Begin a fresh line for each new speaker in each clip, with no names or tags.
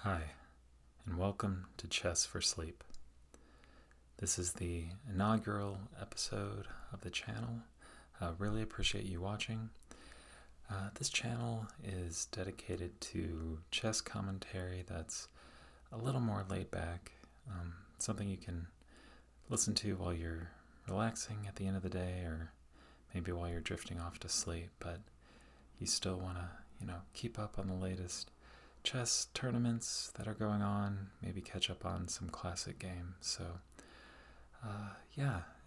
Hi, and welcome to Chess for Sleep. This is the inaugural episode of the channel. I really appreciate you watching. This channel is dedicated to chess commentary that's a little more laid back, something you can listen to while you're relaxing at the end of the day, or maybe while you're drifting off to sleep, but you still want to, keep up on the latest chess tournaments that are going on, maybe catch up on some classic games. So,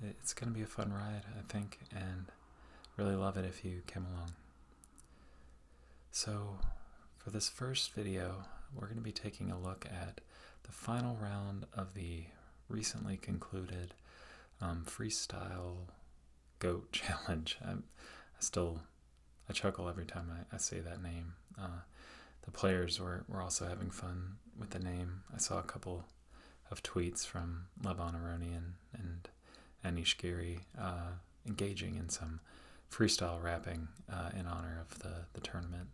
it's going to be a fun ride, I think, and really love it if you came along. So, for this first video, we're going to be taking a look at the final round of the recently concluded Freestyle G.O.A.T challenge. I chuckle every time I say that name. The players were also having fun with the name. I saw a couple of tweets from Levon Aronian and Anish Giri engaging in some freestyle rapping in honor of the tournament.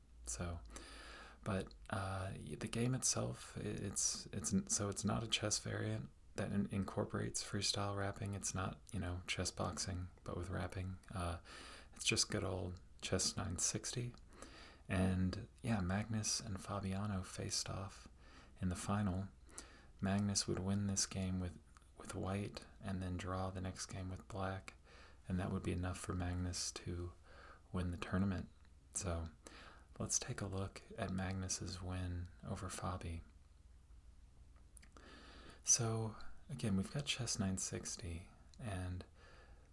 But the game itself, it's not a chess variant that incorporates freestyle rapping. It's not chess boxing, but with rapping. It's just good old chess 960. And Magnus and Fabiano faced off in the final. Magnus would win this game with white and then draw the next game with black, and that would be enough for Magnus to win the tournament. So let's take a look at Magnus's win over Fabi. So again, we've got chess 960, and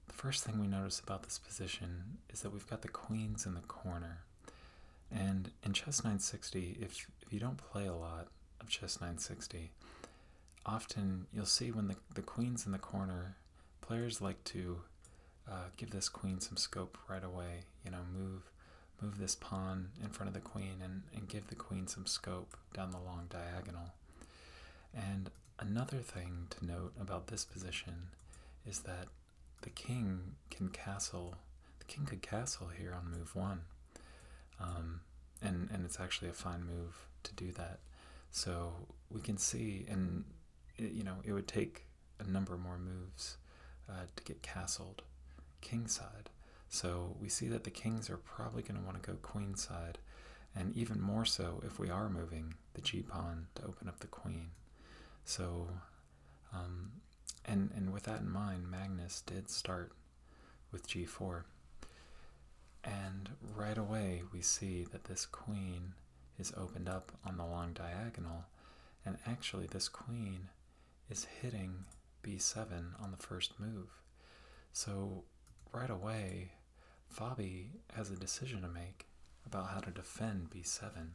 the first thing we notice about this position is that we've got the queens in the corner. And in chess 960, if you don't play a lot of chess 960, often you'll see when the queen's in the corner, players like to give this queen some scope right away. Move this pawn in front of the queen and give the queen some scope down the long diagonal. And another thing to note about this position is that the king could castle here on move 1. And it's actually a fine move to do that. So we can see, and it would take a number more moves to get castled king side. So we see that the kings are probably going to want to go queen side, and even more so if we are moving the g-pawn to open up the queen. So, and with that in mind, Magnus did start with g4. And right away we see that this queen is opened up on the long diagonal, and actually this queen is hitting b7 on the first move. So right away Fabi has a decision to make about how to defend b7.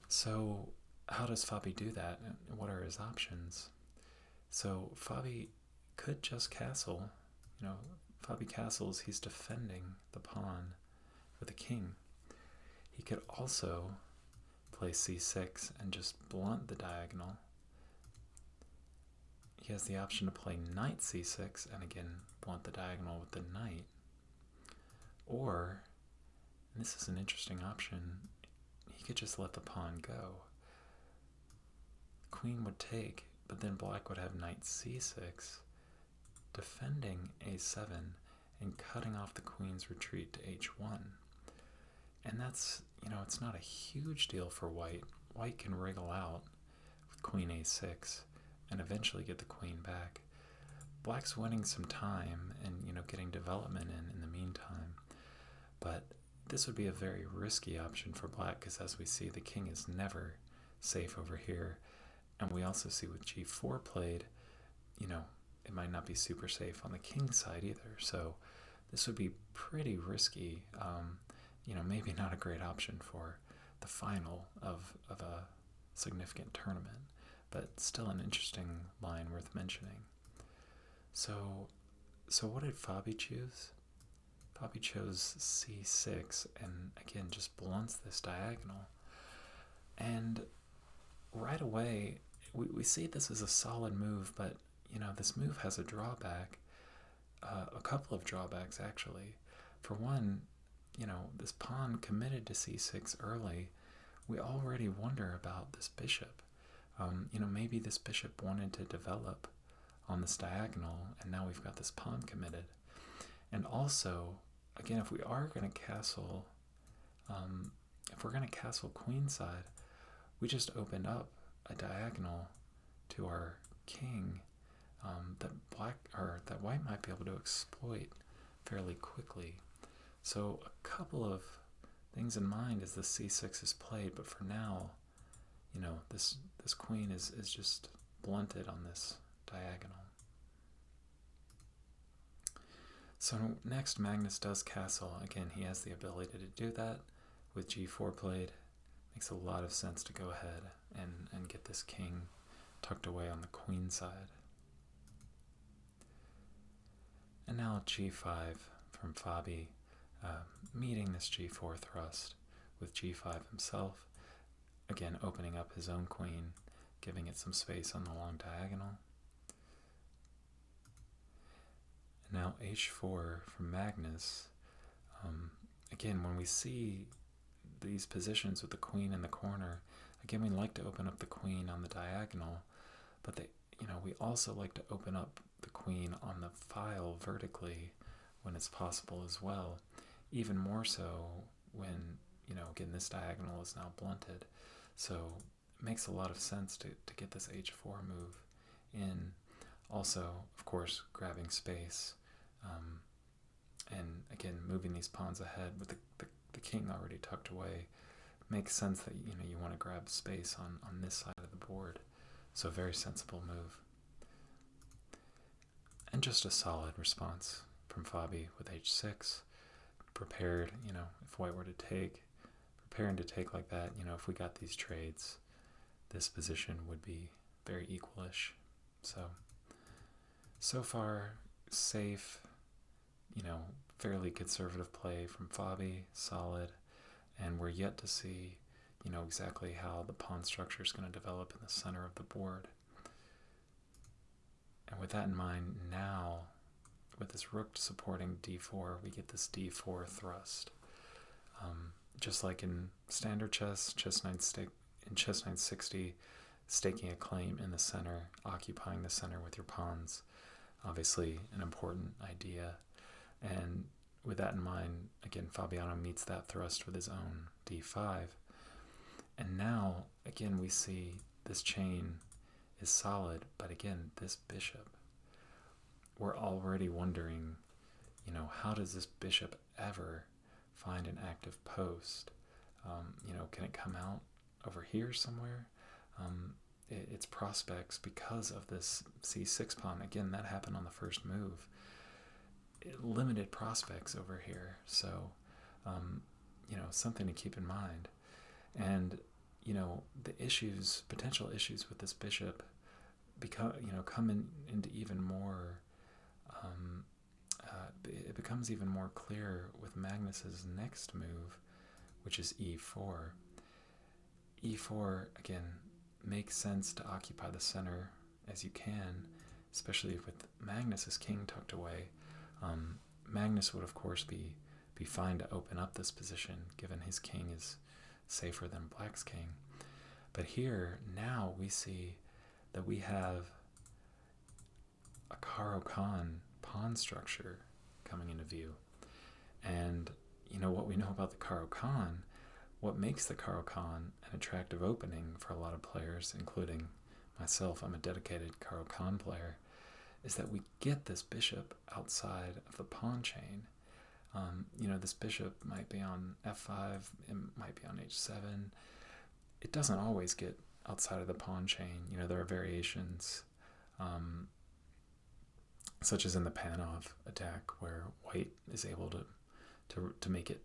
So how does Fabi do that, and what are his options? So Fabi could just castle. Fabi castles, he's defending the pawn with a king. He could also play c6 and just blunt the diagonal. He has the option to play knight c6 and again blunt the diagonal with the knight. Or, and this is an interesting option, he could just let the pawn go. Queen would take, but then black would have knight c6, defending a7 and cutting off the queen's retreat to h1. And that's, it's not a huge deal for white. White can wriggle out with queen a6 and eventually get the queen back. Black's winning some time and, getting development in the meantime. But this would be a very risky option for black, because as we see, the king is never safe over here. And we also see with g4 played, it might not be super safe on the king side either. So this would be pretty risky, maybe not a great option for the final of a significant tournament, but still an interesting line worth mentioning. So what did Fabi choose? Fabi chose c6 and again just blunts this diagonal. And right away we see this as a solid move, but this move has a drawback, a couple of drawbacks actually. For one, this pawn committed to c6 early we already wonder about this bishop. Maybe this bishop wanted to develop on this diagonal, and now we've got this pawn committed. And also, again, if we are going to castle, queenside, we just opened up a diagonal to our king that white might be able to exploit fairly quickly. So a couple of things in mind as the c6 is played, but for now, this queen is just blunted on this diagonal. So next, Magnus does castle. Again, he has the ability to do that with g4 played. Makes a lot of sense to go ahead and get this king tucked away on the queen side. And now g5 from Fabi, meeting this g4 thrust with g5 himself. Again, opening up his own queen, giving it some space on the long diagonal. And now h4 from Magnus. Again, when we see these positions with the queen in the corner, again, we like to open up the queen on the diagonal, but we also like to open up the queen on the file vertically when it's possible as well. Even more so when, again, this diagonal is now blunted. So it makes a lot of sense to get this h4 move in. Also, of course, grabbing space. And again, moving these pawns ahead with the king already tucked away. Makes sense that you want to grab space on this side of the board. So very sensible move. And just a solid response from Fabi with h6. Prepared, if white were to take, preparing to take like that, if we got these trades, this position would be very equalish. So far, safe, fairly conservative play from Fabi, solid, and we're yet to see, exactly how the pawn structure is going to develop in the center of the board. And with that in mind, now, with this rook supporting d4, we get this d4 thrust. Just like in standard chess, in chess 960, staking a claim in the center, occupying the center with your pawns, obviously an important idea. And with that in mind, again, Fabiano meets that thrust with his own d5. And now, again, we see this chain is solid, but again, this bishop, we're already wondering, how does this bishop ever find an active post? Can it come out over here somewhere? Its prospects, because of this c6 pawn, again, that happened on the first move, limited prospects over here. So, something to keep in mind. And, the potential issues with this bishop come into even more, it becomes even more clear with Magnus's next move, which is e4. e4, again, makes sense to occupy the center as you can, especially with Magnus's king tucked away. Magnus would, of course, be fine to open up this position, given his king is safer than Black's king. But here, now we see that we have a Caro-Kann pawn structure coming into view. And what we know about the Caro-Kann, what makes the Caro-Kann an attractive opening for a lot of players, including myself, I'm a dedicated Caro-Kann player, is that we get this bishop outside of the pawn chain. This bishop might be on f5, it might be on h7. It doesn't always get outside of the pawn chain. There are variations, such as in the Panov attack, where white is able to make it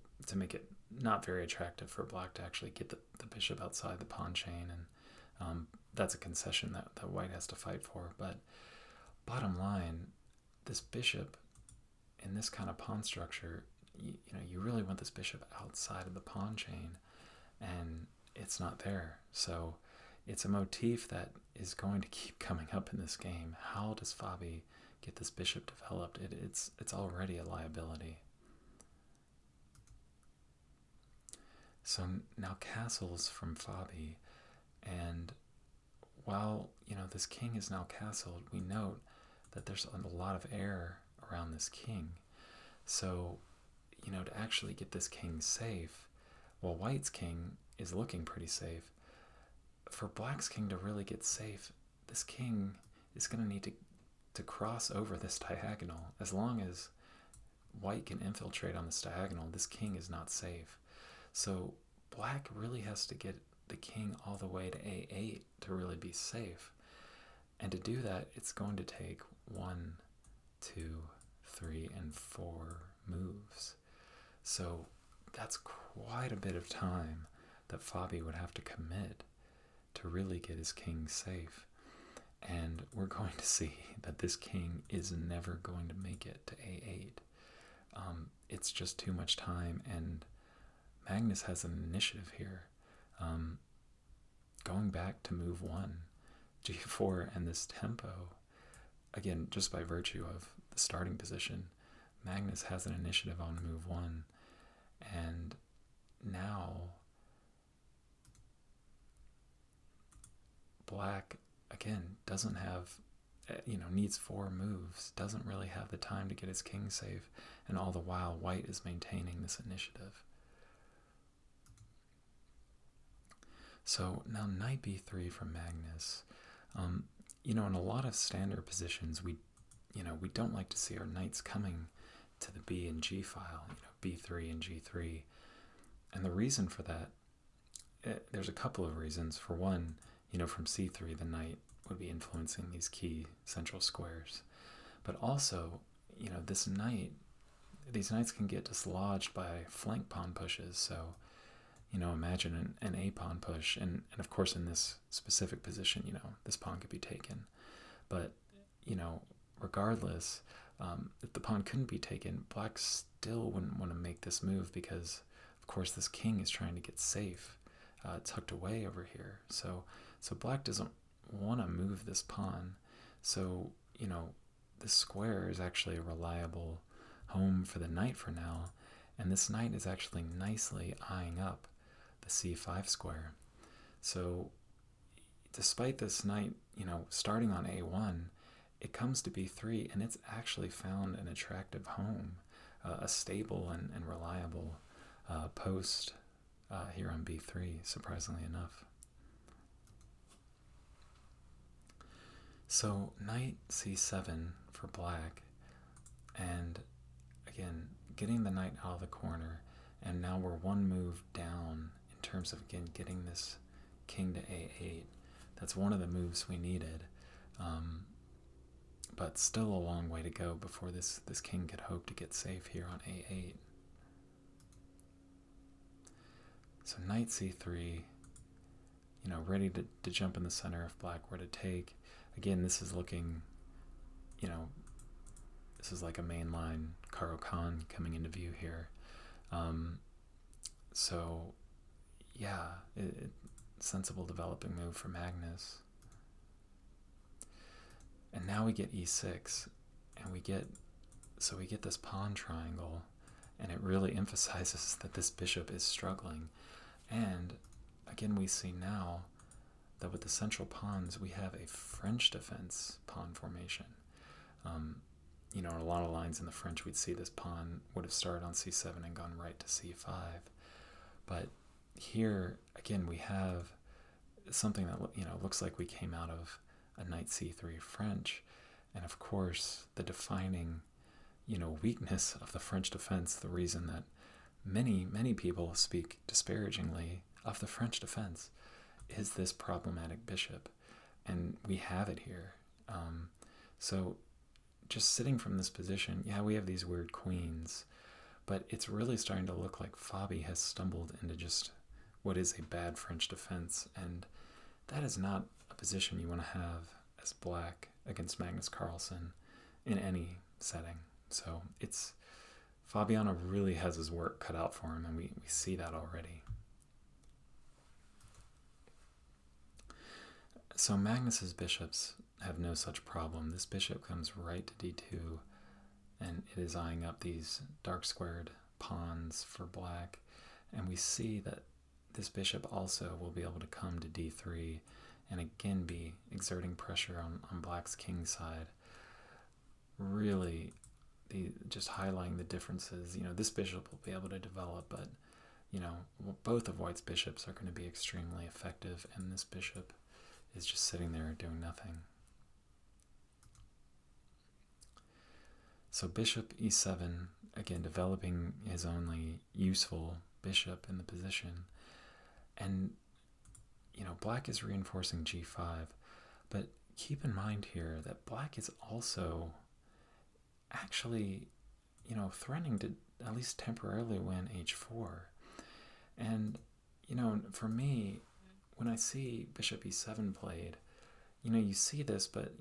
not very attractive for black to actually get the bishop outside the pawn chain, and that's a concession that white has to fight for. But bottom line, this bishop in this kind of pawn structure, you really want this bishop outside of the pawn chain, and it's not there. So it's a motif that is going to keep coming up in this game. How does Fabi get this bishop developed? It's already a liability. So now castles from Fabi, and while, this king is now castled, we note that there's a lot of air around this king. So, to actually get this king safe, well, white's king is looking pretty safe. For black's king to really get safe, this king is going to need to cross over this diagonal. As long as white can infiltrate on this diagonal, this king is not safe. So black really has to get the king all the way to A8 to really be safe. And to do that, it's going to take 1, 2, 3, and 4 moves. So that's quite a bit of time that Fabi would have to commit to really get his king safe. And we're going to see that this king is never going to make it to A8. It's just too much time, and Magnus has an initiative here. Going back to move 1, G4, and this tempo, again, just by virtue of the starting position, Magnus has an initiative on move 1, and now black, again, doesn't have, needs 4 moves, doesn't really have the time to get his king safe, and all the while white is maintaining this initiative. So now knight b3 from Magnus. In a lot of standard positions, we don't like to see our knights coming to the B and G file, B3 and G3. And the reason for that, there's a couple of reasons. For one, from C3, the knight would be influencing these key central squares. But also, these knights can get dislodged by flank pawn pushes. So, imagine an A pawn push, and of course in this specific position, this pawn could be taken. But, regardless, if the pawn couldn't be taken, black still wouldn't want to make this move because, of course, this king is trying to get safe, tucked away over here. So black doesn't want to move this pawn. So, this square is actually a reliable home for the knight for now, and this knight is actually nicely eyeing up the C5 square. So despite this knight, starting on A1, it comes to B3, and it's actually found an attractive home, a stable and reliable post here on B3, surprisingly enough. So knight C7 for black, and again, getting the knight out of the corner, and now we're 1 move down in terms of, again, getting this king to A8. That's one of the moves we needed, but still a long way to go before this king could hope to get safe here on A8. So knight C3, ready to jump in the center if black were to take. Again, this is looking, this is like a mainline Caro Kann coming into view here. So, yeah, sensible developing move for Magnus. And now we get E6, and we get this pawn triangle, and it really emphasizes that this bishop is struggling. And again, we see now that with the central pawns, we have a French defense pawn formation. In a lot of lines in the French, we'd see this pawn would have started on C7 and gone right to C5. But here, again, we have something that, looks like we came out of a knight C3 French. And of course, the defining, weakness of the French defense, the reason that many, many people speak disparagingly of the French defense, is this problematic bishop. And we have it here. So just sitting from this position, yeah, we have these weird queens, but it's really starting to look like Fabi has stumbled into just what is a bad French defense, and that is not a position you want to have as black against Magnus Carlsen in any setting. So Fabiano really has his work cut out for him, and we see that already. So Magnus's bishops have no such problem. This bishop comes right to D2, and it is eyeing up these dark squared pawns for black. And we see that this bishop also will be able to come to d3 and again be exerting pressure on black's king side. Really, just highlighting the differences. This bishop will be able to develop, but both of white's bishops are going to be extremely effective, and this bishop is just sitting there doing nothing. So bishop e7, again, developing his only useful bishop in the position. And, black is reinforcing g5. But keep in mind here that black is also actually, threatening to at least temporarily win h4. And, for me, when I see bishop e7 played, you see this, but,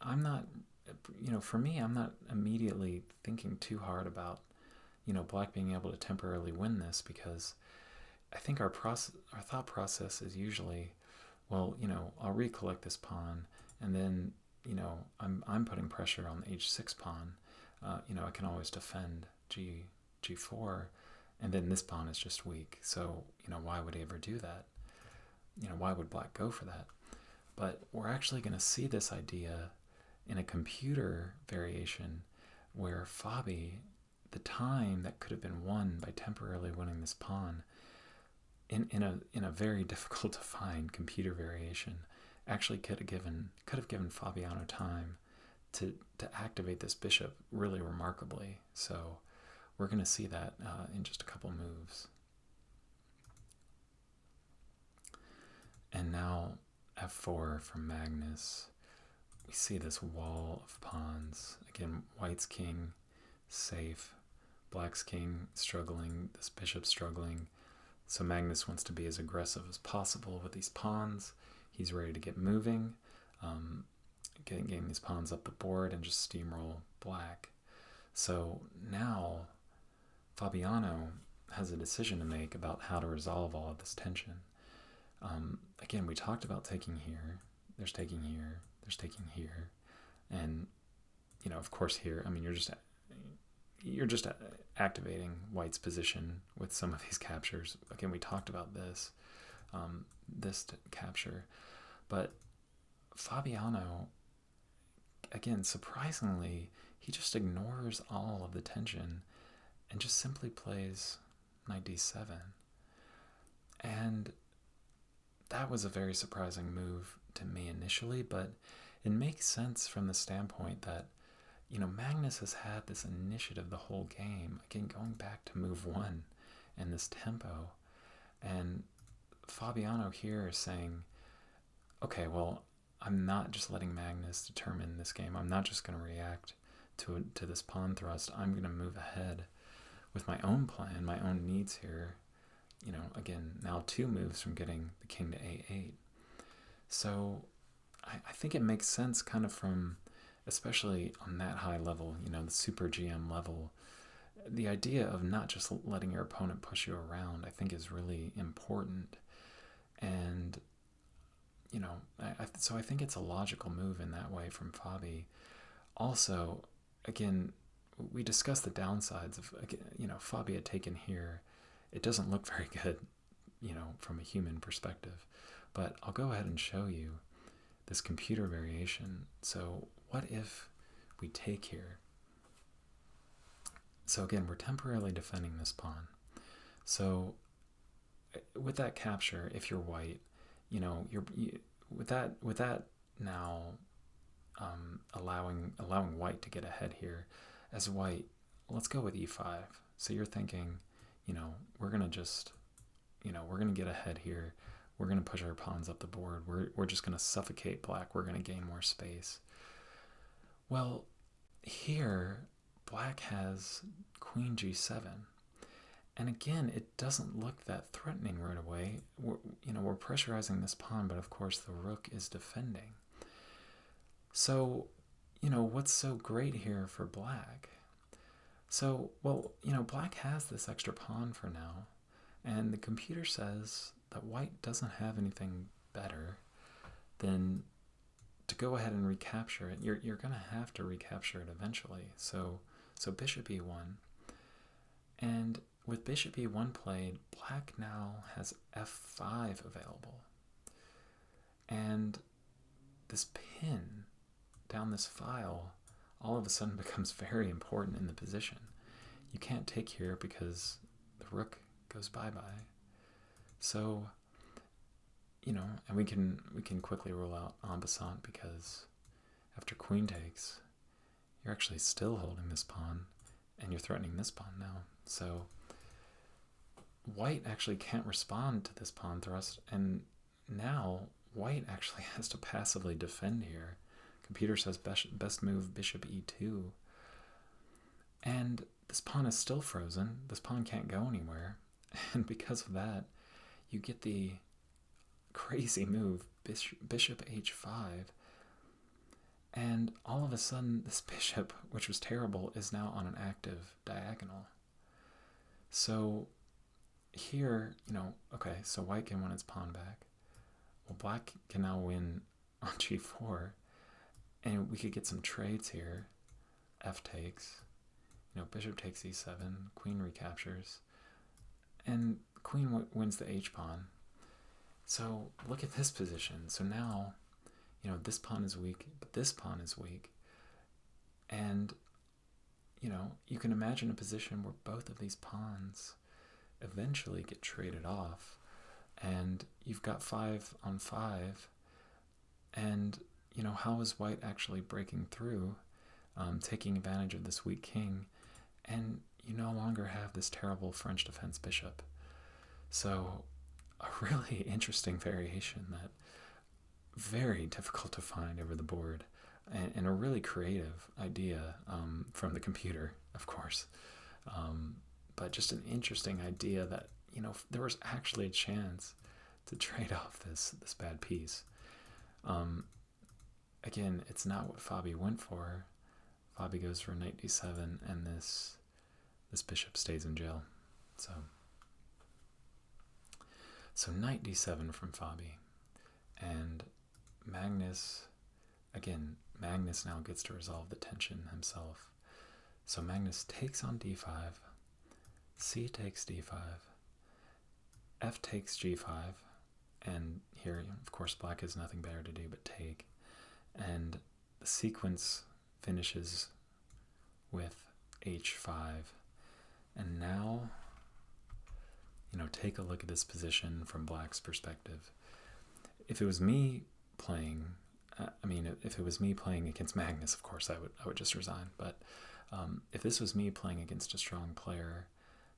I'm not, for me, I'm not immediately thinking too hard about, black being able to temporarily win this, because I think our thought process is usually, well, I'll recollect this pawn, and then, I'm putting pressure on the h6 pawn. I can always defend g4, and then this pawn is just weak. So, why would he ever do that? Why would black go for that? But we're actually going to see this idea in a computer variation where Fabi, the time that could have been won by temporarily winning this pawn, in a very difficult to find computer variation, actually could have given Fabiano time to activate this bishop really remarkably. So we're going to see that in just a couple moves. And now f4 from Magnus. We see this wall of pawns. Again, white's king safe, black's king struggling, this bishop struggling. So Magnus wants to be as aggressive as possible with these pawns. He's ready to get moving, getting these pawns up the board and just steamroll black. So now Fabiano has a decision to make about how to resolve all of this tension. Again, we talked about taking here, there's taking here, there's taking here, and of course here, you're just activating white's position with some of these captures. Again, we talked about this capture, but Fabiano, again, surprisingly, he just ignores all of the tension and just simply plays knight d7. And that was a very surprising move to me initially, but it makes sense from the standpoint that Magnus has had this initiative the whole game, again, going back to move 1 and this tempo. And Fabiano here is saying, okay, well, I'm not just letting Magnus determine this game. I'm not just going to react to this pawn thrust. I'm going to move ahead with my own plan, my own needs here. Again, now 2 moves from getting the king to a8. So I think it makes sense kind of from, especially on that high level, the super GM level, the idea of not just letting your opponent push you around, I think is really important. And, so I think it's a logical move in that way from Fabi. Also, again, we discussed the downsides of, Fabi had taken here. It doesn't look very good, from a human perspective. But I'll go ahead and show you this computer variation. So what if we take here? So again, we're temporarily defending this pawn. So with that capture, if you're white, with that now allowing white to get ahead here. As white, let's go with e5. So you're thinking, we're gonna just, we're gonna get ahead here. We're gonna push our pawns up the board. We're just gonna suffocate black. We're gonna gain more space. Well, here black has queen g7. And again, it doesn't look that threatening right away. We're pressurizing this pawn, but of course the rook is defending. So, what's so great here for black? So, well, black has this extra pawn for now, and the computer says that white doesn't have anything better than to go ahead and recapture it. You're going to have to recapture it eventually. So bishop e1. And with bishop e1 played, black now has f5 available. And this pin down this file all of a sudden becomes very important in the position. You can't take here because the rook goes bye-bye. So, you know, and we can quickly rule out en passant, because after queen takes, you're actually still holding this pawn, and you're threatening this pawn now. So white actually can't respond to this pawn thrust, and now white actually has to passively defend here. Computer says best move bishop e2. And this pawn is still frozen. This pawn can't go anywhere. And because of that, you get the crazy move, bishop h5. And all of a sudden, this bishop, which was terrible, is now on an active diagonal. So here, you know, okay, so white can win its pawn back. Well, black can now win on g4. And we could get some trades here. F takes. You know, bishop takes e7. Queen recaptures. And queen wins the h-pawn. So look at this position. So now, you know, this pawn is weak, but this pawn is weak. And, you know, you can imagine a position where both of these pawns eventually get traded off. And you've got 5 on 5. And, you know, how is white actually breaking through, taking advantage of this weak king? And you no longer have this terrible French defense bishop. So a really interesting variation that very difficult to find over the board, and a really creative idea from the computer, of course. But just an interesting idea that, you know, there was actually a chance to trade off this bad piece. Again, it's not what Fabi went for. Fabi goes for knight d7, and this bishop stays in jail. So knight d7 from Fabi. And Magnus, again, Magnus now gets to resolve the tension himself. So Magnus takes on d5, c takes d5, f takes g5, and here, of course, black has nothing better to do but take. And the sequence finishes with h5. And now, you know, take a look at this position from black's perspective. If it was me playing, if it was me playing against Magnus, of course, I would just resign. But if this was me playing against a strong player,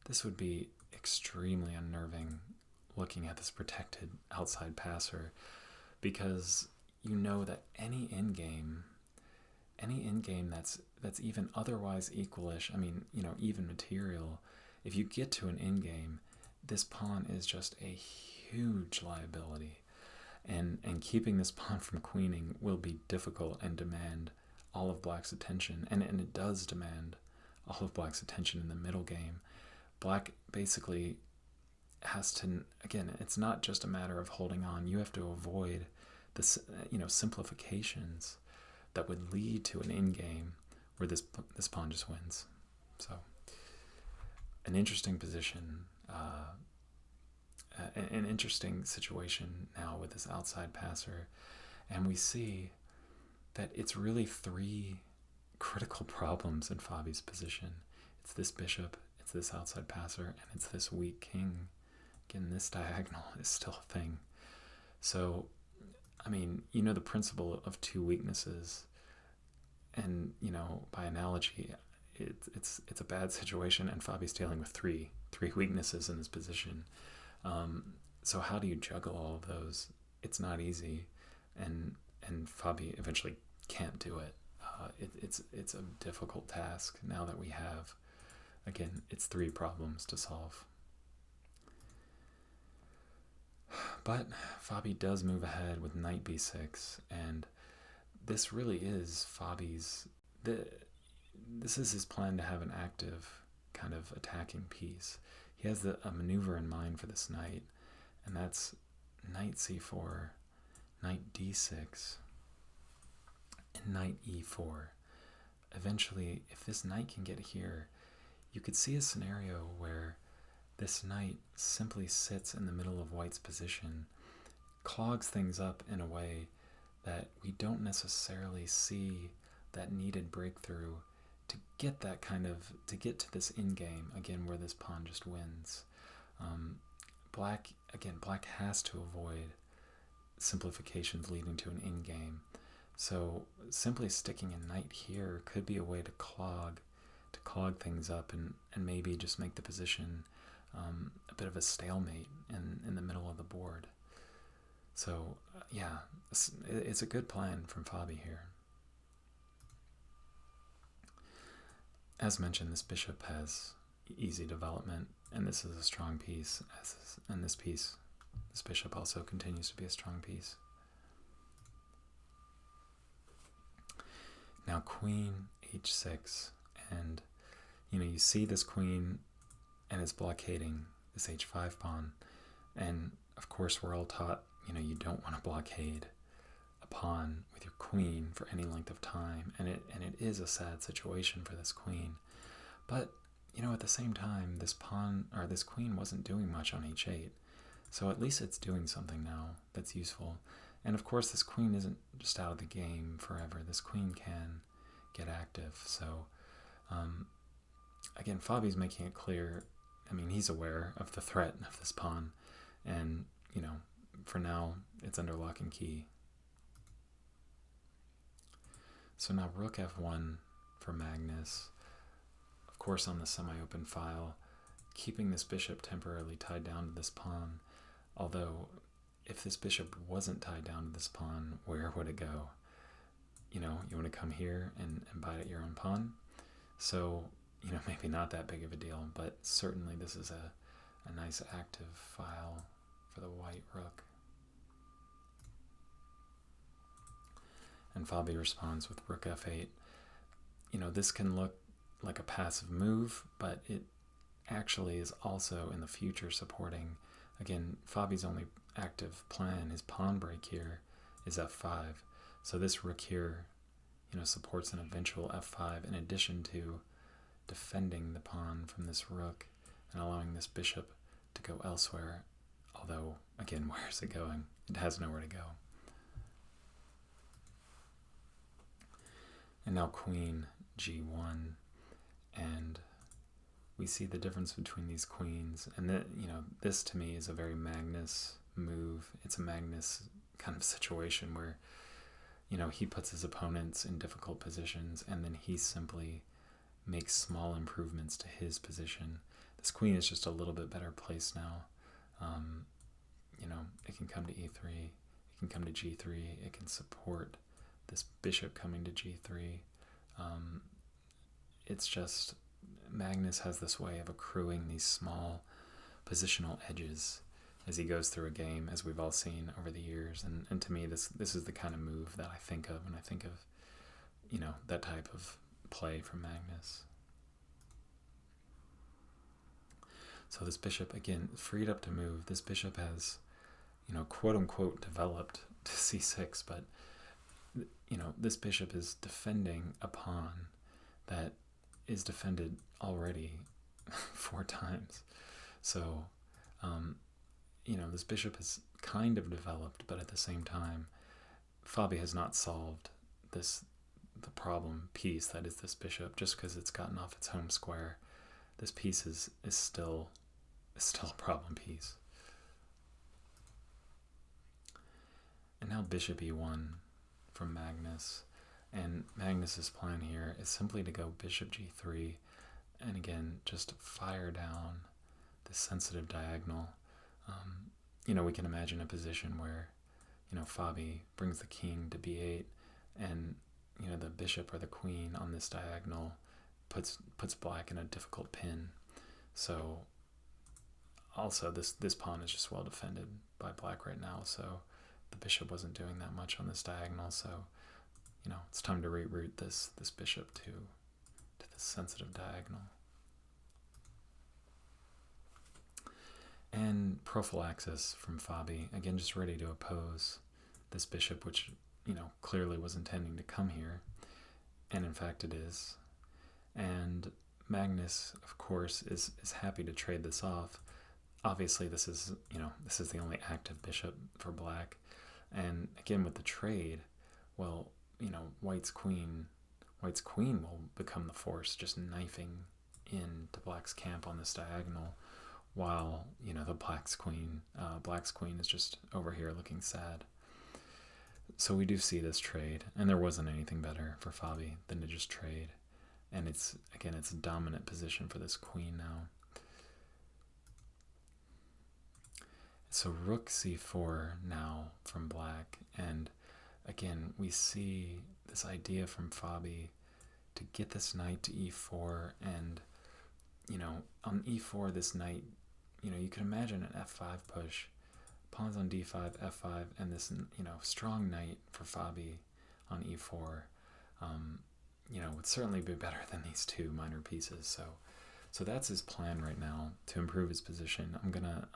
this would be extremely unnerving, looking at this protected outside passer, because you know that any endgame that's even otherwise equalish, even material, if you get to an endgame, this pawn is just a huge liability. And keeping this pawn from queening will be difficult and demand all of black's attention. And it does demand all of black's attention in the middle game. Black basically has to, again, it's not just a matter of holding on. You have to avoid the, simplifications that would lead to an endgame where this pawn just wins. So, an interesting position, an interesting situation now with this outside passer, and we see that it's really 3 critical problems in Fabi's position. It's this bishop, it's this outside passer, and it's this weak king. Again, this diagonal is still a thing. So, the principle of 2 weaknesses, and, by analogy, it's a bad situation, and Fabi's dealing with three weaknesses in his position. So how do you juggle all of those? It's not easy, and Fabi eventually can't do it. It's a difficult task now that we have, again, it's 3 problems to solve. But Fabi does move ahead with knight b6, and this really is Fabi's, this is his plan to have an active kind of attacking piece. He has a maneuver in mind for this knight, and that's knight c4, knight d6, and knight e4. Eventually, if this knight can get here, you could see a scenario where this knight simply sits in the middle of white's position, clogs things up in a way that we don't necessarily see that needed breakthrough to get to get to this in-game, again, where this pawn just wins. Black has to avoid simplifications leading to an in-game. So simply sticking a knight here could be a way to clog things up and maybe just make the position a bit of a stalemate in the middle of the board. So yeah, it's a good plan from Fabi here. As mentioned, this bishop has easy development, and this is a strong piece. And this bishop also continues to be a strong piece. Now queen h6, and you see this queen and it's blockading this h5 pawn, and of course we're all taught you don't want to blockade a pawn with your queen for any length of time, and it is a sad situation for this queen. But at the same time, this queen wasn't doing much on h8, so at least it's doing something now that's useful. And of course this queen isn't just out of the game forever. This queen can get active. So again, Fabi's making it clear. He's aware of the threat of this pawn, and for now it's under lock and key. So now rook f1 for Magnus, of course on the semi-open file, keeping this bishop temporarily tied down to this pawn. Although if this bishop wasn't tied down to this pawn, where would it go? You want to come here and bite at your own pawn. So maybe not that big of a deal, but certainly this is a nice active file for the white rook. And Fabi responds with rook f8. This can look like a passive move, but it actually is also in the future supporting. Again, Fabi's only active plan, his pawn break here, is f5. So this rook here, supports an eventual f5 in addition to defending the pawn from this rook and allowing this bishop to go elsewhere. Although, again, where is it going? It has nowhere to go. And now queen g1, and we see the difference between these queens. And this to me is a very Magnus move. It's a Magnus kind of situation where he puts his opponents in difficult positions, and then he simply makes small improvements to his position. This queen is just a little bit better placed now. It can come to e3, it can come to g3, it can support this bishop coming to g3. It's just, Magnus has this way of accruing these small positional edges as he goes through a game, as we've all seen over the years. And to me, this is the kind of move that I think of when I think of, that type of play from Magnus. So this bishop, again, freed up to move. This bishop has, quote unquote, developed to c6, but, this bishop is defending a pawn that is defended already 4 times. So, this bishop is kind of developed, but at the same time, Fabi has not solved the problem piece that is this bishop. Just because it's gotten off its home square, this piece is still a problem piece. And now bishop e1 from Magnus. And Magnus's plan here is simply to go bishop g3, and again, just fire down this sensitive diagonal. We can imagine a position where, Fabi brings the king to b8, and, the bishop or the queen on this diagonal puts black in a difficult pin. So, also, this pawn is just well defended by black right now, so the bishop wasn't doing that much on this diagonal, so, it's time to reroute this bishop to this sensitive diagonal. And prophylaxis from Fabi, again, just ready to oppose this bishop, which, clearly was intending to come here. And in fact it is. And Magnus, of course, is happy to trade this off, obviously this is the only active bishop for black. And again, with the trade, well, white's queen will become the force, just knifing into black's camp on this diagonal, while the black's queen is just over here looking sad. So we do see this trade, and there wasn't anything better for Fabi than to just trade. And it's a dominant position for this queen now. So rook c4 now from black, and again we see this idea from Fabi to get this knight to e4, and on e4 this knight, you can imagine an f5 push, pawns on d5, f5, and this strong knight for Fabi on e4 would certainly be better than these two minor pieces. So that's his plan right now to improve his position. I'm gonna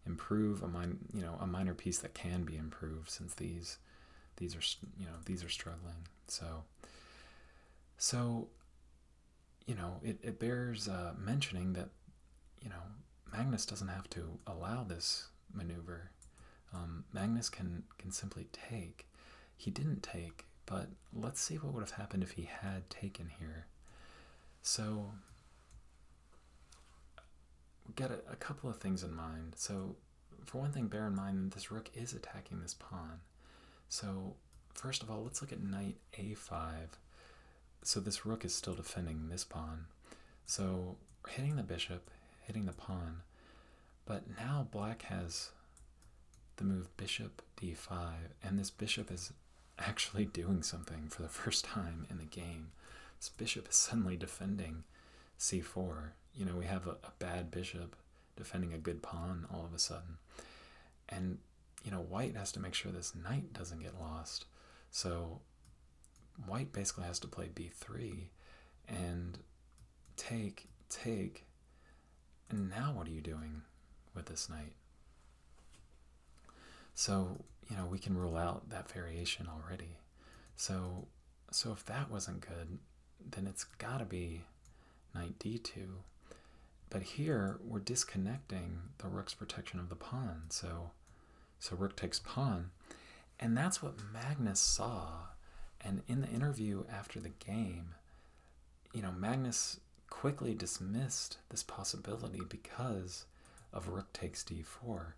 improve a minor piece that can be improved, since these are struggling. So it bears mentioning that Magnus doesn't have to allow this maneuver. Magnus can simply take. He didn't take, but let's see what would have happened if he had taken here. So we got a couple of things in mind. So for one thing, bear in mind that this rook is attacking this pawn. So first of all, let's look at knight a5. So this rook is still defending this pawn. So hitting the bishop, hitting the pawn. But now black has the move bishop d5, and this bishop is actually doing something for the first time in the game. This bishop is suddenly defending c4. We have a bad bishop defending a good pawn all of a sudden. And, white has to make sure this knight doesn't get lost. So white basically has to play b3 and take. And now what are you doing with this knight? So, we can rule out that variation already. So if that wasn't good, then it's got to be knight d2. But here, we're disconnecting the rook's protection of the pawn. So rook takes pawn. And that's what Magnus saw. And in the interview after the game, Magnus quickly dismissed this possibility because of rook takes d4.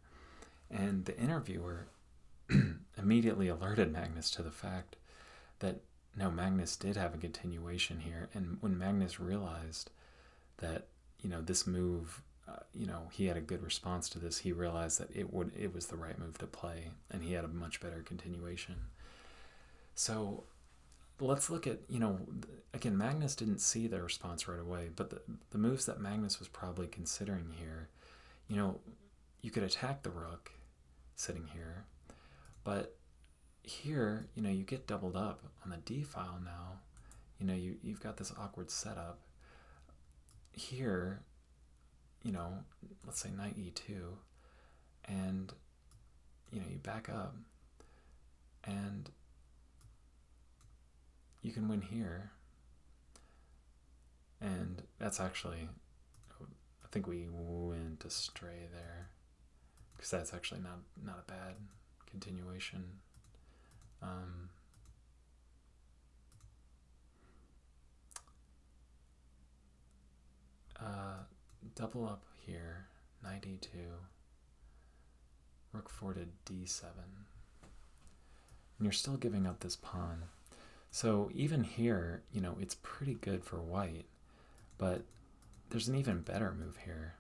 And the interviewer immediately alerted Magnus to the fact that, no, Magnus did have a continuation here. And when Magnus realized that, this move, he had a good response to this, he realized that it was the right move to play, and he had a much better continuation. So let's look at, again, Magnus didn't see the response right away, but the moves that Magnus was probably considering here, you could attack the rook sitting here, but here, you get doubled up on the d file now. You've got this awkward setup. Here, let's say knight e2, and, you back up, and you can win here. And that's actually, I think we went astray there, because that's actually not a bad continuation. Double up here, knight e2, rook 4 to d7. And you're still giving up this pawn. So even here, it's pretty good for white, but there's an even better move here,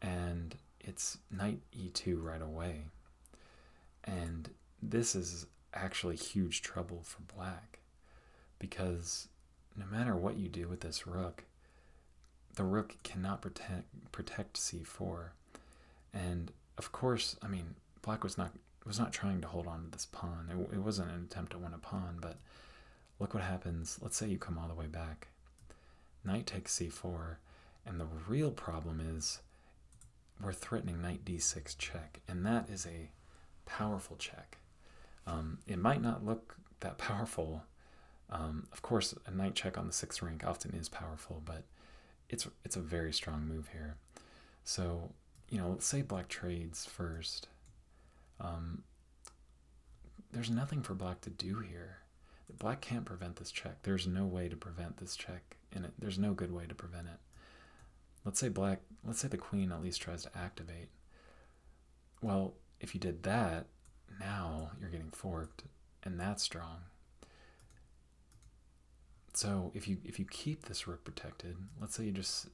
and it's knight e2 right away. And this is actually huge trouble for black, because no matter what you do with this rook, the rook cannot protect c4. And of course, black was not trying to hold on to this pawn. It wasn't an attempt to win a pawn, but look what happens. Let's say you come all the way back. Knight takes c4, and the real problem is we're threatening knight d6 check, and that is a powerful check. It might not look that powerful. Of course, a knight check on the 6th rank often is powerful, but it's a very strong move here. So, let's say black trades first. There's nothing for black to do here. Black can't prevent this check. There's no way to prevent this check in it. There's no good way to prevent it. Let's say the queen at least tries to activate. Well, if you did that, now you're getting forked, and that's strong. So if you keep this rook protected, let's say you just,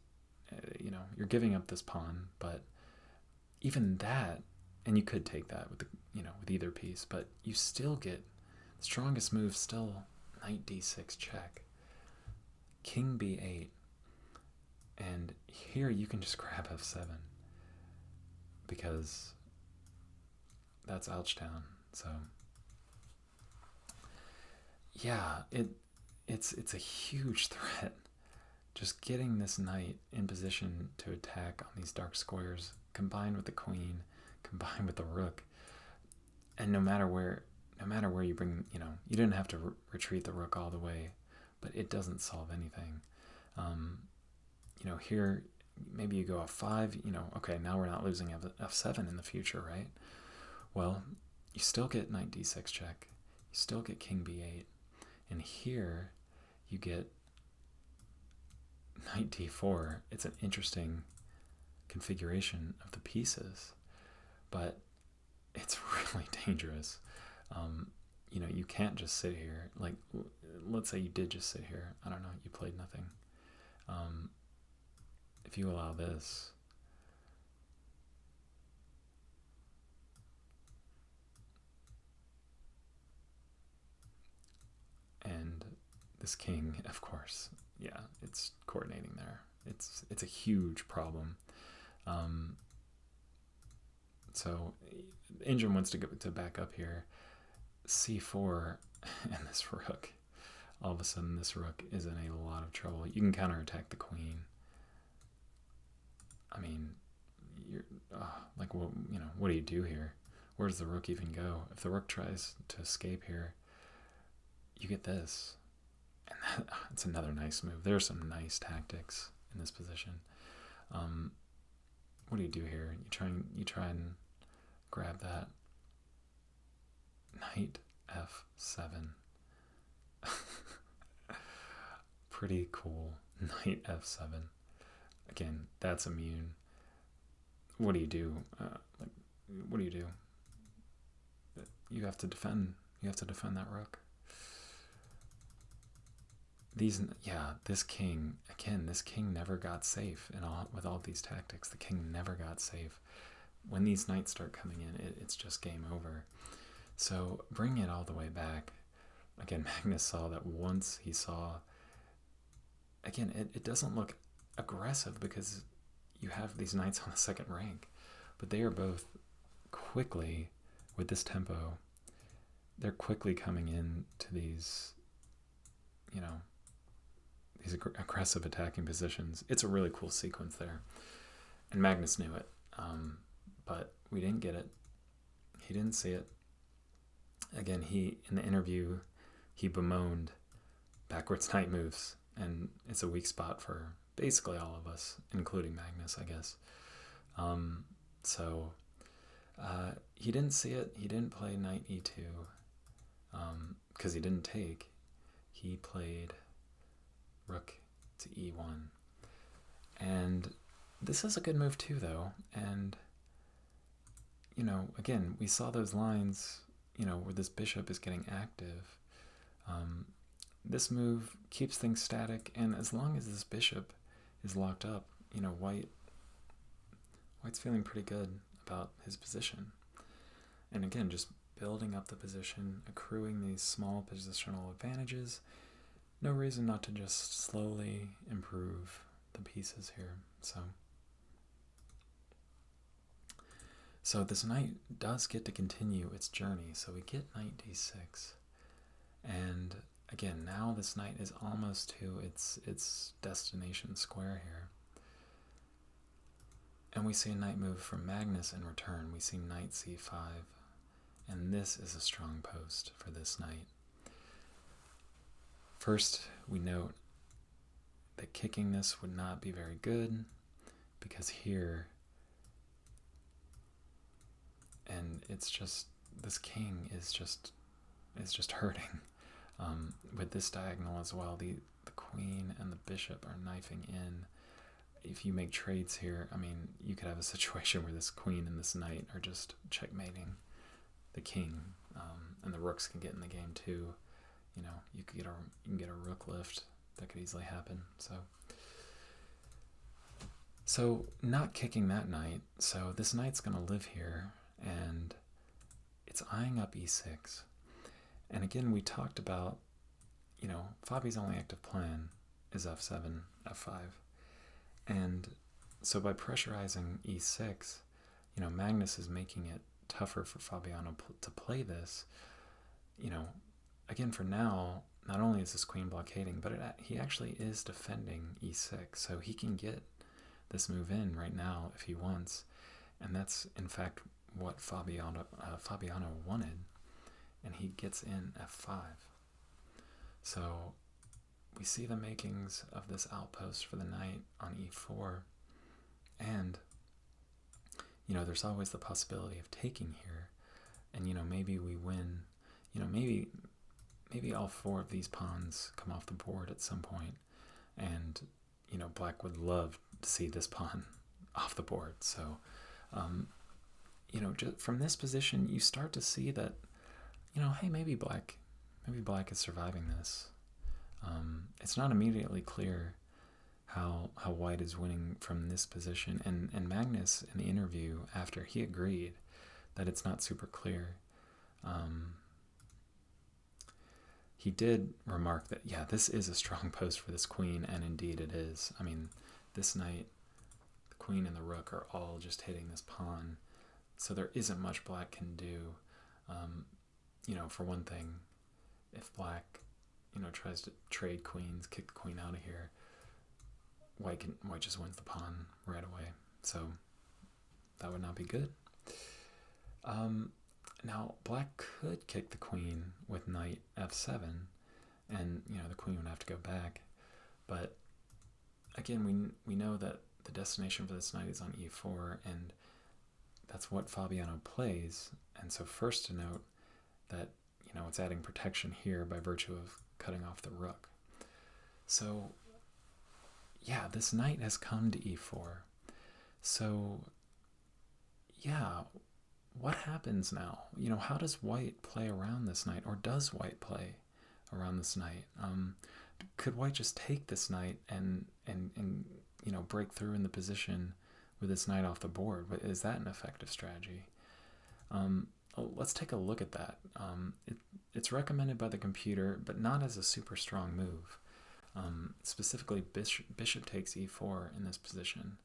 you're giving up this pawn, but even that, and you could take that with with either piece, but you still get the strongest move. Still, knight d6 check, king b8, and here you can just grab f7 because that's Ouchtown. So yeah, it's a huge threat. Just getting this knight in position to attack on these dark squares, combined with the queen, combined with the rook, and no matter where you bring, you didn't have to retreat the rook all the way, but it doesn't solve anything. Here maybe you go f5. Okay, now we're not losing f7 in the future, right? Well, you still get knight d6 check, you still get king b8, and here you get knight d4. It's an interesting configuration of the pieces, but it's really dangerous. You can't just sit here. Like, let's say you did just sit here. I don't know, you played nothing. If you allow this, and this king, of course, yeah, it's coordinating there. It's a huge problem. So Engine wants to back up here. c4 and this rook. All of a sudden, this rook is in a lot of trouble. You can counterattack the queen. I mean, you're like, well, what do you do here? Where does the rook even go? If the rook tries to escape here, you get this, and it's another nice move. There are some nice tactics in this position. What do you do here? You try and grab that knight f7. Pretty cool. Knight f7. Again, that's immune. What do you do? What do you do? You have to defend. You have to defend that rook. This king, again, this king never got safe with all these tactics. The king never got safe. When these knights start coming in, it's just game over. So bring it all the way back. Again, Magnus saw that once. He saw, again, it doesn't look aggressive because you have these knights on the second rank, but they are both quickly, with this tempo, they're quickly coming in to these, these aggressive attacking positions. It's a really cool sequence there, and Magnus knew it, but we didn't get it. He didn't see it. Again, in the interview, he bemoaned backwards knight moves, and it's a weak spot for basically all of us, including Magnus, I guess. So he didn't see it. He didn't play knight e2 because he didn't take. He played rook to e1. And this is a good move too, though. And, again, we saw those lines, where this bishop is getting active. This move keeps things static, and as long as this bishop is locked up, White's feeling pretty good about his position. And again, just building up the position, accruing these small positional advantages. No reason not to just slowly improve the pieces here. So this knight does get to continue its journey. So we get knight d6. And again, now this knight is almost to its destination square here. And we see a knight move from Magnus in return. We see knight c5. And this is a strong post for this knight. First, we note that kicking this would not be very good, because here and it's just, this king is just hurting. With this diagonal as well, the queen and the bishop are knifing in. If you make trades here, I mean, you could have a situation where this queen and this knight are just checkmating the king, and the rooks can get in the game too. You know, you can get a rook lift. That could easily happen. So not kicking that knight. So this knight's going to live here, and it's eyeing up e6. And again, we talked about, you know, Fabi's only active plan is f7, f5. And so by pressurizing e6, you know, Magnus is making it tougher for Fabiano to play this. You know, again, for now, not only is this queen blockading, but he actually is defending e6. So he can get this move in right now if he wants. And that's, in fact, what Fabiano wanted. And he gets in f5. So we see the makings of this outpost for the knight on e4. And, you know, there's always the possibility of taking here. And, you know, maybe we win. You know, maybe all four of these pawns come off the board at some point. And, you know, black would love to see this pawn off the board. So, you know, just from this position, you start to see that, you know, hey, maybe black is surviving this. It's not immediately clear how white is winning from this position. And Magnus, in the interview after, he agreed that it's not super clear. He did remark that, yeah, this is a strong post for this queen, and indeed it is. I mean, this knight, the queen and the rook are all just hitting this pawn, so there isn't much black can do. You know, for one thing, if black, you know, tries to trade queens, kick the queen out of here, white just wins the pawn right away. So that would not be good. Now black could kick the queen with knight f7, and, you know, the queen would have to go back. But again, we know that the destination for this knight is on e4, and that's what Fabiano plays. And so first to note that, you know, it's adding protection here by virtue of cutting off the rook. So yeah, this knight has come to e4. So yeah, what happens now? You know, how does white play around this knight, or does white play around this knight? Could white just take this knight and you know, break through in the position with this knight off the board? Is that an effective strategy? Let's take a look at that. It's recommended by the computer, but not as a super strong move. Specifically, bishop takes e4 in this position.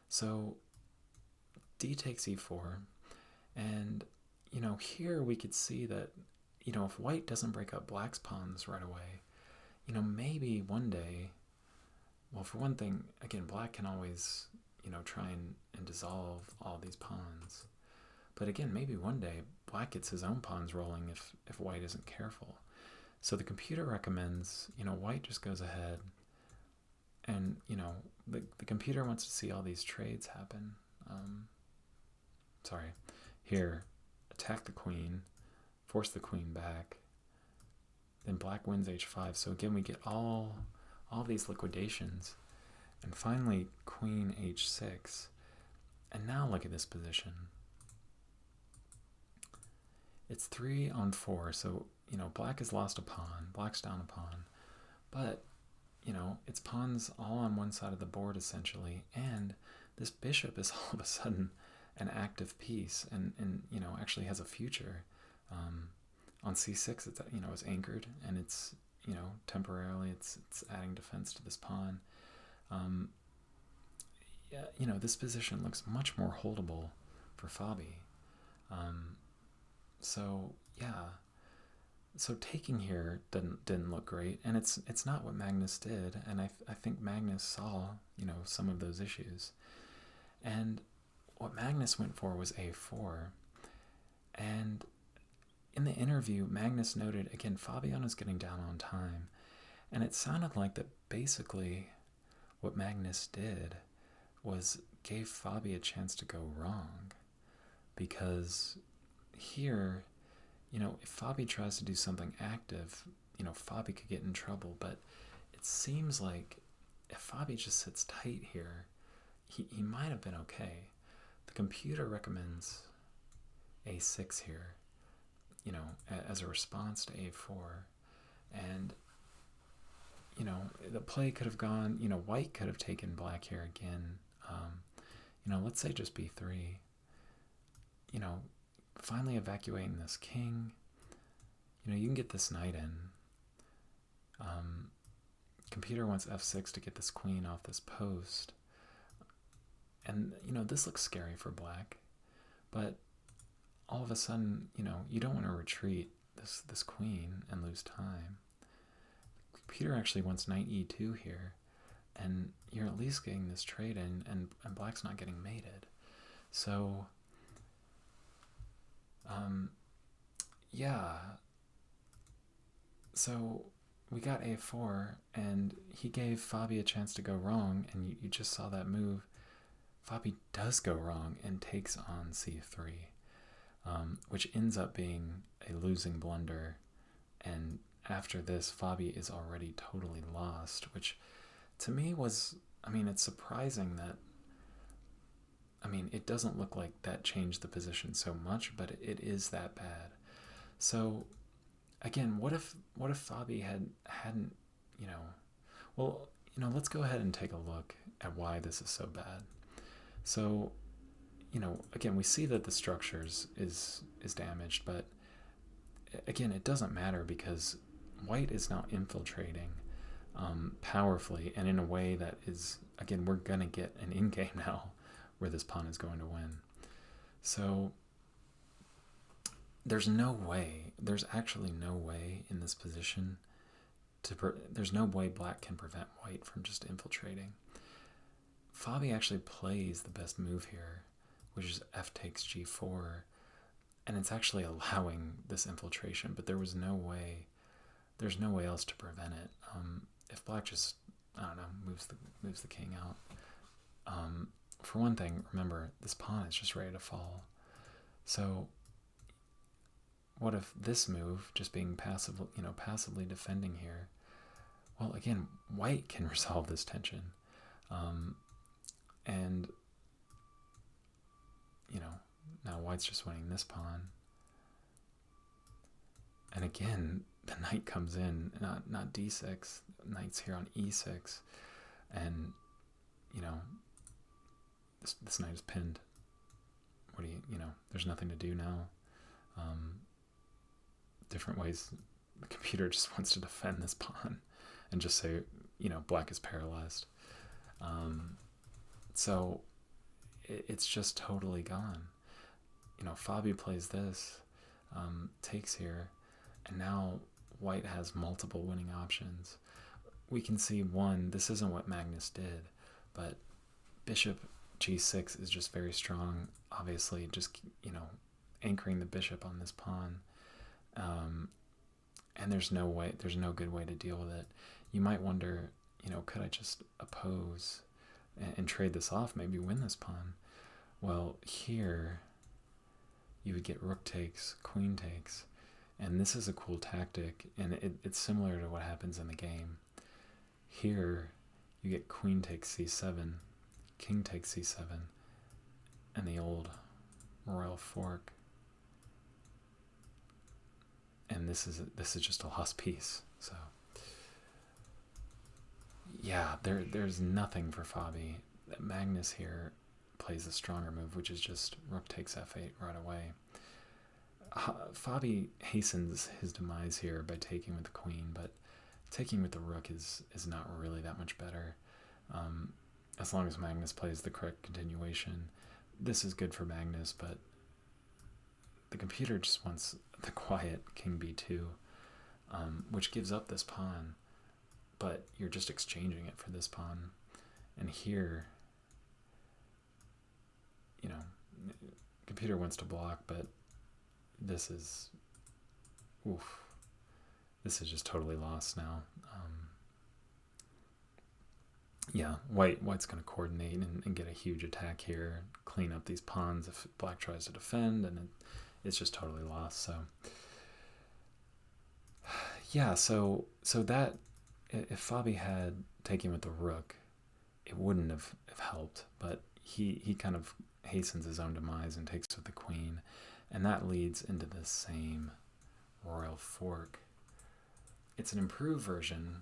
So d takes e4, and, you know, here we could see that, you know, if white doesn't break up black's pawns right away, you know, maybe one day, well, for one thing, again, black can always, you know, try and dissolve all these pawns. But again, maybe one day black gets his own pawns rolling if white isn't careful. So the computer recommends, you know, white just goes ahead, and, you know, the computer wants to see all these trades happen. Here, attack the queen, force the queen back, then black wins h5. So again, we get all these liquidations, and finally queen h6. And now look at this position. It's 3-on-4, so, you know, black has lost a pawn, black's down a pawn, but, you know, its pawns all on one side of the board essentially, and this bishop is all of a sudden an active piece, and you know, actually has a future. On c6, it's, you know, is anchored, and it's, you know, temporarily it's adding defense to this pawn. Yeah, you know, this position looks much more holdable for Fabi. So yeah, so taking here didn't look great, and it's not what Magnus did, and I think Magnus saw, you know, some of those issues, and what Magnus went for was a4. And in the interview, Magnus noted, again, Fabiano's getting down on time, and it sounded like that basically what Magnus did was gave Fabi a chance to go wrong. because here, if Fabi tries to do something active, Fabi could get in trouble. But it seems like if Fabi just sits tight here, he might have been okay. The computer recommends a6 here, as a response to a4. And, the play could have gone, white could have taken black here again. Let's say just b3. Finally evacuating this king. You can get this knight in. Computer wants f6 to get this queen off this post. And, this looks scary for black. But all of a sudden, you don't want to retreat this queen and lose time. Computer actually wants knight e2 here. And you're at least getting this trade in, and black's not getting mated. So, yeah. So we got a4, and he gave Fabi a chance to go wrong, and you just saw that move. Fabi does go wrong and takes on c3, which ends up being a losing blunder. And after this, Fabi is already totally lost, which to me was, it's surprising that, it doesn't look like that changed the position so much, but it is that bad. So, again, what if Fabi hadn't, let's go ahead and take a look at why this is so bad. So, again, we see that the structures is damaged, but again, it doesn't matter because white is now infiltrating powerfully and in a way that is, again, we're going to get an in-game now where this pawn is going to win. So there's actually no way in this position there's no way black can prevent white from just infiltrating. Fabi actually plays the best move here, which is f takes g4, and it's actually allowing this infiltration, but there's no way else to prevent it. If black just, moves the king out. For one thing, remember, this pawn is just ready to fall. So what if this move, just being passively defending here, well, again, white can resolve this tension. And, now white's just winning this pawn. And again, the knight comes in, not d6, knight's here on e6. And, this knight is pinned. What do there's nothing to do now. Different ways. The computer just wants to defend this pawn and just say, black is paralyzed. So it's just totally gone. Fabi plays this, takes here, and now white has multiple winning options. We can see this isn't what Magnus did, but bishop g6 is just very strong, obviously, just, anchoring the bishop on this pawn. And there's no good way to deal with it. You might wonder, could I just oppose and trade this off, maybe win this pawn? Well, here you would get rook takes, queen takes, and this is a cool tactic, and it's similar to what happens in the game. Here you get queen takes c7, king takes c7, and the old royal fork. And this is just a lost piece. So yeah, there's nothing for Fabi. Magnus here plays a stronger move, which is just rook takes f8 right away. Fabi hastens his demise here by taking with the queen, but taking with the rook is not really that much better. As long as Magnus plays the correct continuation, this is good for Magnus, but the computer just wants the quiet king b2, which gives up this pawn, but you're just exchanging it for this pawn. And here, computer wants to block, but this is just totally lost now. yeah, white's going to coordinate and get a huge attack here, clean up these pawns if black tries to defend, and it's just totally lost. So yeah, so that if Fabi had taken with the rook, it wouldn't have helped, but he kind of hastens his own demise and takes with the queen, and that leads into this same royal fork. It's an improved version,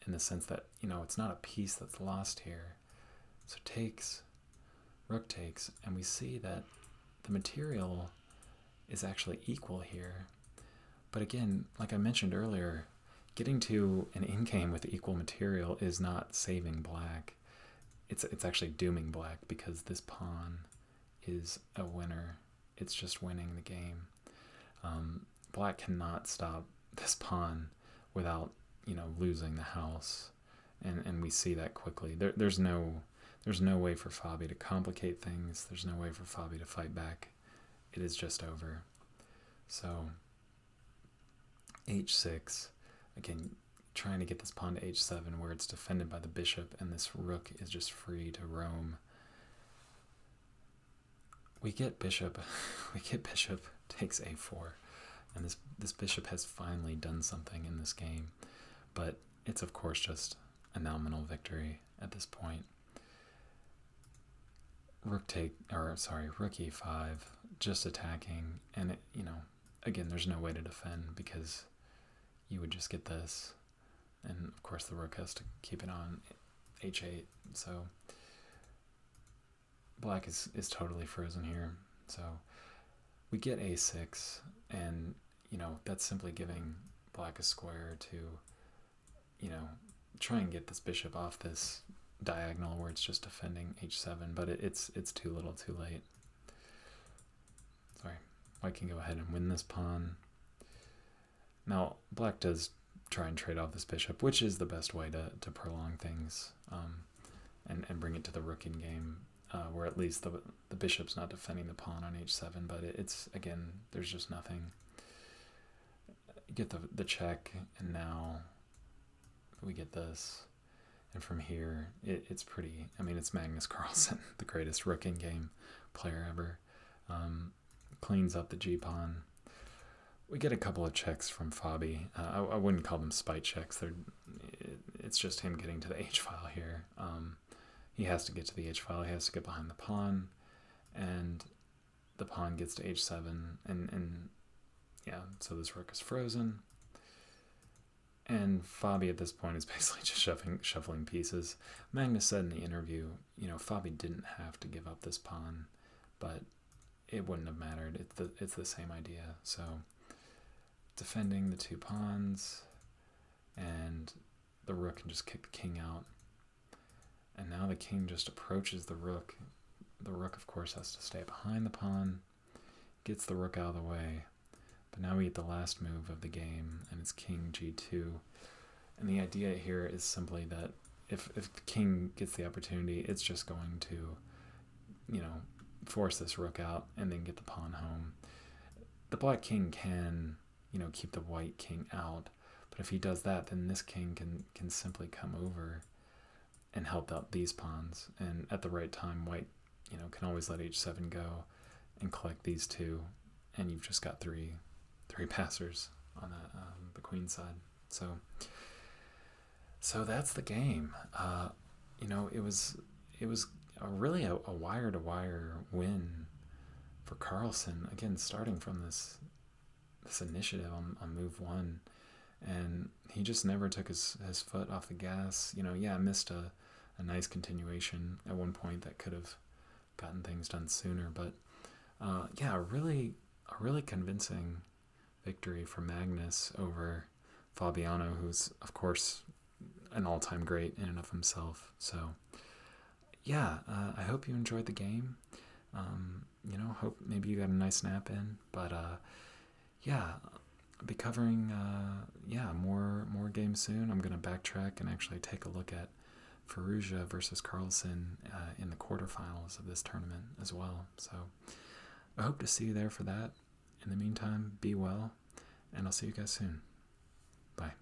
in the sense that, it's not a piece that's lost here. So takes, rook takes, and we see that the material is actually equal here. But again, like I mentioned earlier, getting to an in-game with equal material is not saving black. It's actually dooming black, because this pawn is a winner. It's just winning the game. Black cannot stop this pawn without, losing the house, and we see that quickly. There's no way for Fabi to complicate things. There's no way for Fabi to fight back. It is just over. So h6, again, trying to get this pawn to h7 where it's defended by the bishop, and this rook is just free to roam. We get bishop takes a4, and this bishop has finally done something in this game, but it's of course just a nominal victory at this point. Rook e5, just attacking, and again, there's no way to defend because you would just get this, and of course the rook has to keep it on h8. So black is totally frozen here. So we get a6, and that's simply giving black a square to try and get this bishop off this diagonal where it's just defending h7, but it's too little too late. Sorry, white can go ahead and win this pawn. Now black does try and trade off this bishop, which is the best way to prolong things, and bring it to the rook in game, where at least the bishop's not defending the pawn on h7, but it's again, there's just nothing. You get the check, and now we get this, and from here it's pretty, it's Magnus Carlsen, the greatest rook in game player ever. Cleans up the g-pawn. We get a couple of checks from Fabi. I wouldn't call them spite checks. It's just him getting to the h-file here. He has to get to the h-file. He has to get behind the pawn, and the pawn gets to h7, and yeah, so this rook is frozen. And Fabi at this point is basically just shuffling pieces. Magnus said in the interview, Fabi didn't have to give up this pawn, but it wouldn't have mattered. It's the same idea. So defending the two pawns, and the rook can just kick the king out. And now the king just approaches the rook. The rook, of course, has to stay behind the pawn, gets the rook out of the way. But now we get the last move of the game, and it's king g2. And the idea here is simply that if the king gets the opportunity, it's just going to, force this rook out and then get the pawn home. The black king can, keep the white king out, but if he does that, then this king can simply come over and help out these pawns. And at the right time, white, can always let h7 go and collect these two, and you've just got three passers on the queen side. So that's the game. It was really a wire-to-wire win for Carlsen. Again, starting from this initiative on move one, and he just never took his foot off the gas. Missed a nice continuation at one point that could have gotten things done sooner, but a really convincing victory for Magnus over Fabiano, who's of course an all-time great in and of himself. So I hope you enjoyed the game. Hope maybe you got a nice nap in, but I'll be covering more games soon. I'm gonna backtrack and actually take a look at Firouzja versus Carlsen in the quarterfinals of this tournament as well. So I hope to see you there for that. In the meantime, be well, and I'll see you guys soon. Bye.